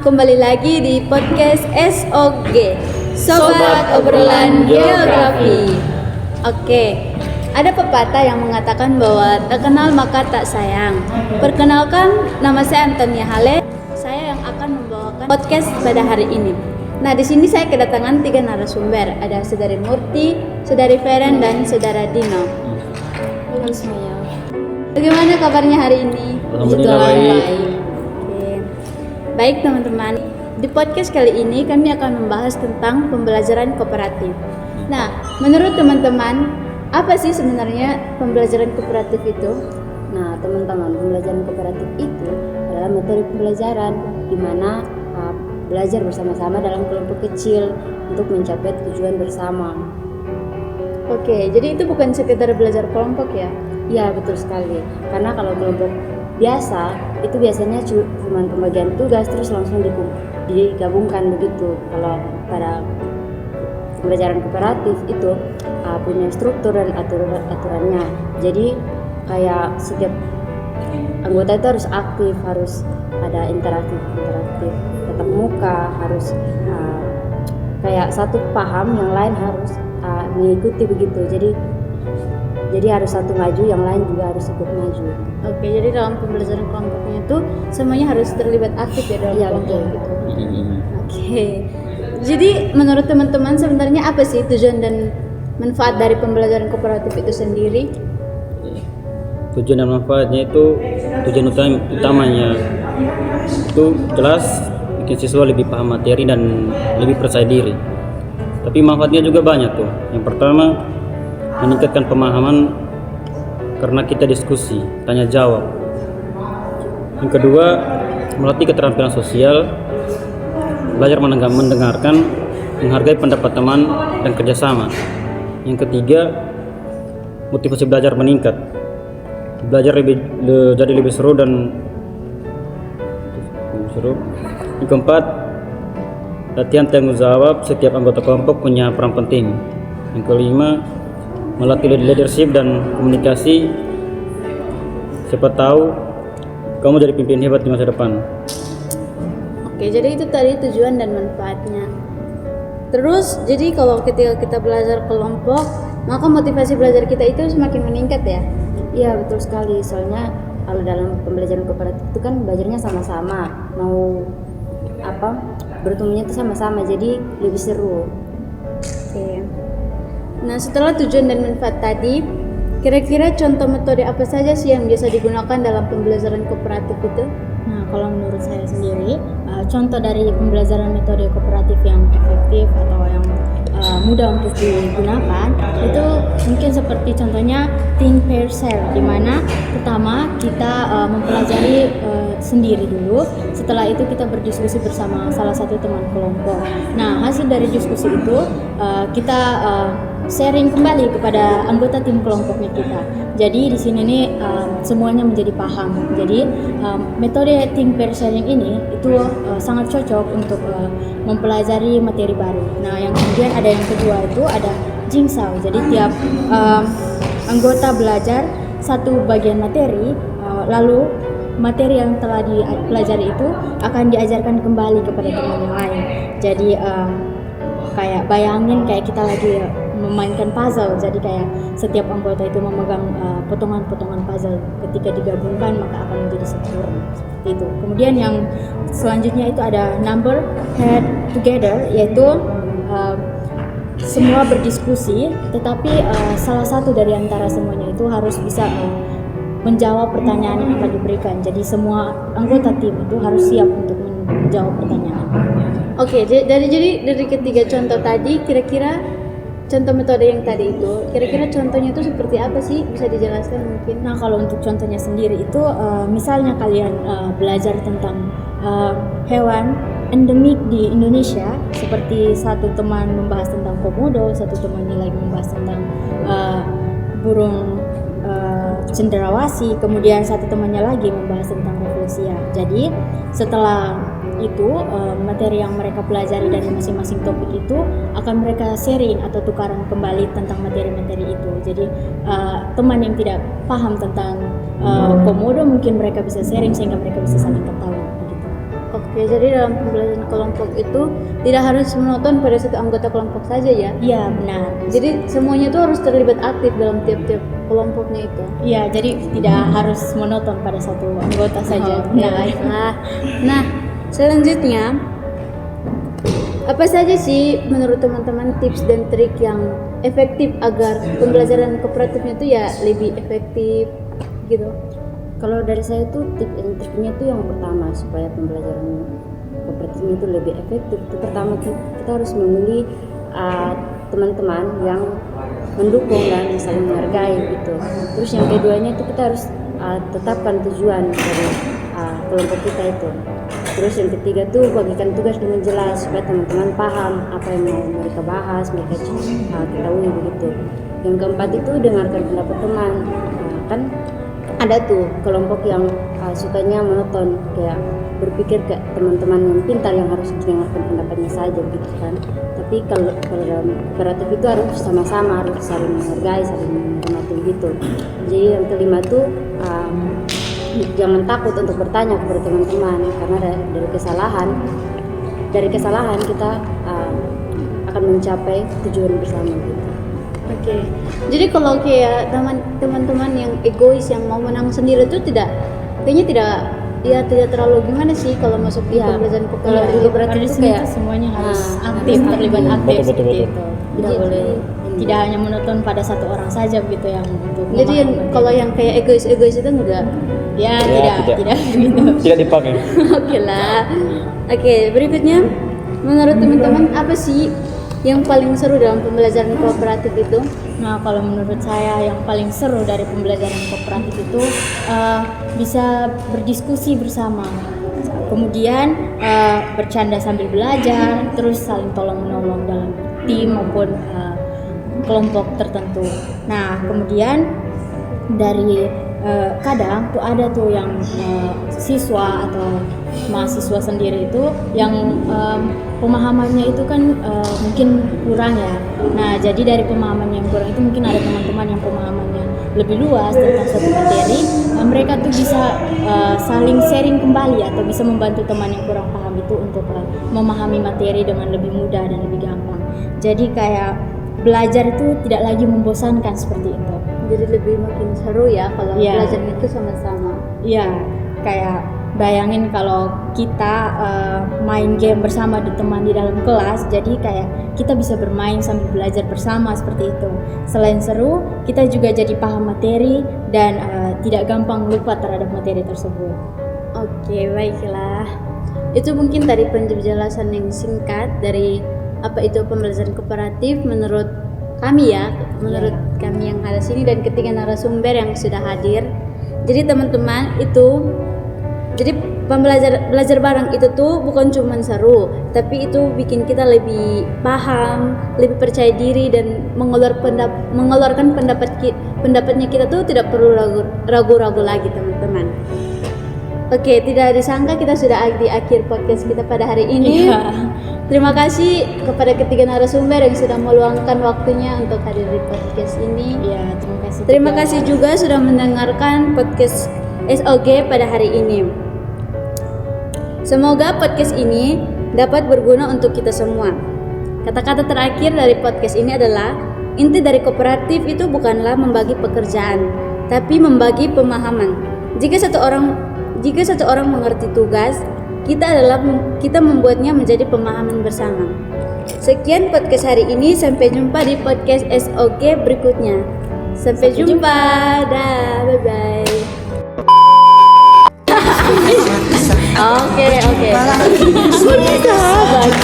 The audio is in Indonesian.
kembali lagi di podcast SOG, Sobat Obrolan Geografi. Oke, ada pepatah yang mengatakan bahwa tak kenal maka tak sayang. Perkenalkan, nama saya Antonia Hale. Saya yang akan membawakan podcast pada hari ini. Nah, di sini saya kedatangan 3 narasumber. Ada Saudari Murti, Saudari Feren, dan Saudara Dino. Halo semuanya. Bagaimana kabarnya hari ini? Alhamdulillah baik. Baik teman-teman, di podcast kali ini kami akan membahas tentang pembelajaran kooperatif. Nah, menurut teman-teman, apa sih sebenarnya pembelajaran kooperatif itu? Nah, teman-teman, pembelajaran kooperatif itu adalah metode pembelajaran di mana belajar bersama-sama dalam kelompok kecil untuk mencapai tujuan bersama. Oke, jadi itu bukan sekedar belajar kelompok ya? Ya, betul sekali. Karena kalau kelompok biasa itu biasanya cuma pembagian tugas terus langsung digabungkan begitu. Kalau pada pembelajaran kooperatif itu punya struktur dan aturannya. Jadi kayak setiap anggota itu harus aktif, harus ada interaktif, tatap muka, harus kayak satu paham, yang lain harus mengikuti begitu. Jadi harus satu maju, yang lain juga harus ikut maju. Oke, jadi dalam pembelajaran kelompoknya itu semuanya harus terlibat aktif ya dalam kelompok gitu. Oke. Jadi menurut teman-teman sebenarnya apa sih tujuan dan manfaat dari pembelajaran kooperatif itu sendiri? Tujuan dan manfaatnya itu, tujuan utamanya itu jelas bikin siswa lebih paham materi dan lebih percaya diri. Tapi manfaatnya juga banyak tuh. Yang pertama, meningkatkan pemahaman karena kita diskusi, tanya jawab. Yang kedua, melatih keterampilan sosial, belajar mendengarkan, menghargai pendapat teman dan kerjasama. Yang ketiga, motivasi belajar meningkat, belajar jadi lebih seru dan seru. Yang keempat, latihan tanggung jawab, setiap anggota kelompok punya peran penting. Yang kelima, melatih leadership dan komunikasi. Siapa tahu kamu jadi pemimpin hebat di masa depan. Oke, jadi itu tadi tujuan dan manfaatnya. Terus, jadi kalau ketika kita belajar kelompok, maka motivasi belajar kita itu semakin meningkat ya? Iya, betul sekali. Soalnya kalau dalam pembelajaran kooperatif itu kan belajarnya sama-sama, mau bertemunya itu sama-sama, jadi lebih seru. Oke. Nah, setelah tujuan dan manfaat tadi, kira-kira contoh metode apa saja sih yang biasa digunakan dalam pembelajaran kooperatif itu? Nah, kalau menurut saya sendiri, contoh dari pembelajaran metode kooperatif yang efektif atau yang mudah untuk digunakan itu mungkin seperti contohnya think pair share, di mana pertama kita mempelajari sendiri dulu, setelah itu kita berdiskusi bersama salah satu teman kelompok. Nah, hasil dari diskusi itu kita sharing kembali kepada anggota tim kelompoknya kita. Jadi di sini nih semuanya menjadi paham. Jadi metode think pair sharing ini itu sangat cocok untuk mempelajari materi baru. Nah, yang kemudian ada yang kedua itu ada jigsaw. Jadi tiap anggota belajar satu bagian materi, lalu materi yang telah dipelajari itu akan diajarkan kembali kepada teman yang lain. Jadi kayak bayangin kayak kita lagi memainkan puzzle. Jadi kayak setiap anggota itu memegang potongan-potongan puzzle. Ketika digabungkan maka akan menjadi sempurna. Seperti itu. Kemudian yang selanjutnya itu ada number head together, yaitu semua berdiskusi, tetapi salah satu dari antara semuanya itu harus bisa menjawab pertanyaan yang akan diberikan. Jadi semua anggota tim itu harus siap untuk menjawab pertanyaan. Oke, dari ketiga contoh tadi, kira-kira contoh metode yang tadi itu, kira-kira contohnya itu seperti apa sih? Bisa dijelaskan mungkin? Nah, kalau untuk contohnya sendiri itu, misalnya kalian belajar tentang hewan endemik di Indonesia, seperti satu teman membahas tentang komodo, satu temannya lagi membahas tentang burung cendrawasih, kemudian satu temannya lagi membahas tentang rafflesia. Jadi setelah itu materi yang mereka pelajari dari masing-masing topik itu akan mereka sharing atau tukaran kembali tentang materi-materi itu. Jadi teman yang tidak paham tentang komodo mungkin mereka bisa sharing sehingga mereka bisa saling ketahui. Oke, jadi dalam pembelajaran kelompok itu tidak harus monoton pada satu anggota kelompok saja ya. Iya, benar. Jadi semuanya itu harus terlibat aktif dalam tiap-tiap kelompoknya itu. Iya, jadi tidak harus monoton pada satu anggota saja. Oke, baiklah. Nah, selanjutnya apa saja sih menurut teman-teman tips dan trik yang efektif agar pembelajaran kooperatifnya itu ya lebih efektif gitu? Kalau dari saya tuh tips dan triknya tuh yang pertama supaya pembelajaran kooperatifnya itu lebih efektif. Itu pertama tuh kita harus memilih teman-teman yang mendukung dan saling menghargai gitu. Terus yang keduanya itu kita harus tetapkan tujuan dari kelompok kita itu. Terus yang ketiga tuh bagikan tugas dengan jelas supaya teman-teman paham apa yang mau mereka bahas, mereka ketahui begitu. Yang keempat itu dengarkan pendapat teman. Kan ada tuh kelompok yang sukanya monoton, kayak berpikir ke teman-teman yang pintar yang harus didengarkan pendapatnya saja gitu kan. Tapi kalau dalam kooperatif itu harus sama-sama, harus saling menghargai, saling menghormati gitu. Jadi yang kelima tuh jangan takut untuk bertanya kepada teman-teman, karena dari kesalahan kita akan mencapai tujuan bersama gitu. Oke. Jadi kalau kayak teman-teman yang egois yang mau menang sendiri itu kayaknya tidak terlalu gimana sih kalau masuk di pembelajaran Kalau di kooperatif itu kayak semuanya harus aktif, terlibat aktif Betul. seperti itu. tidak boleh Tidak hanya monoton pada satu orang saja begitu yang untuk Jadi kalau yang kayak egois itu enggak. ya, Ya, tidak gitu. Tidak dipakai. Oke lah. Oke, berikutnya menurut teman-teman apa sih yang paling seru dalam pembelajaran kooperatif itu? Nah, kalau menurut saya yang paling seru dari pembelajaran kooperatif itu bisa berdiskusi bersama, kemudian bercanda sambil belajar, terus saling tolong menolong dalam tim maupun kelompok tertentu. Nah, kemudian dari kadang tuh ada tuh yang siswa atau mahasiswa sendiri itu yang pemahamannya itu kan mungkin kurang ya. Nah, jadi dari pemahaman yang kurang itu mungkin ada teman-teman yang pemahamannya lebih luas tentang suatu materi, mereka tuh bisa saling sharing kembali atau bisa membantu teman yang kurang paham itu untuk memahami materi dengan lebih mudah dan lebih gampang. Jadi kayak belajar itu tidak lagi membosankan seperti itu. Jadi lebih makin seru ya kalau belajar itu sama-sama. Iya, kayak bayangin kalau kita main game bersama ditemani dalam kelas, jadi kayak kita bisa bermain sambil belajar bersama seperti itu. Selain seru, kita juga jadi paham materi dan tidak gampang lupa terhadap materi tersebut. Oke, baiklah. Itu mungkin tadi penjelasan yang singkat dari apa itu pembelajaran kooperatif menurut kami ya, menurut kami yang ada sini dan ketiga narasumber yang sudah hadir. Jadi teman-teman itu, jadi belajar bareng itu tuh bukan cuma seru, tapi itu bikin kita lebih paham, lebih percaya diri dan mengeluarkan pendapatnya kita tuh tidak perlu ragu-ragu lagi teman-teman. Oke, tidak disangka kita sudah di akhir podcast kita pada hari ini. Terima kasih kepada ketiga narasumber yang sudah meluangkan waktunya untuk hadir di podcast ini. Ya, terima kasih. Terima kasih juga sudah mendengarkan podcast SOG pada hari ini. Semoga podcast ini dapat berguna untuk kita semua. Kata-kata terakhir dari podcast ini adalah inti dari kooperatif itu bukanlah membagi pekerjaan, tapi membagi pemahaman. Jika satu orang mengerti tugas, kita membuatnya menjadi pemahaman bersama. Sekian podcast hari ini, sampai jumpa di podcast SOG berikutnya. Sampai jumpa. Dah, bye bye. Oke. Sahabat.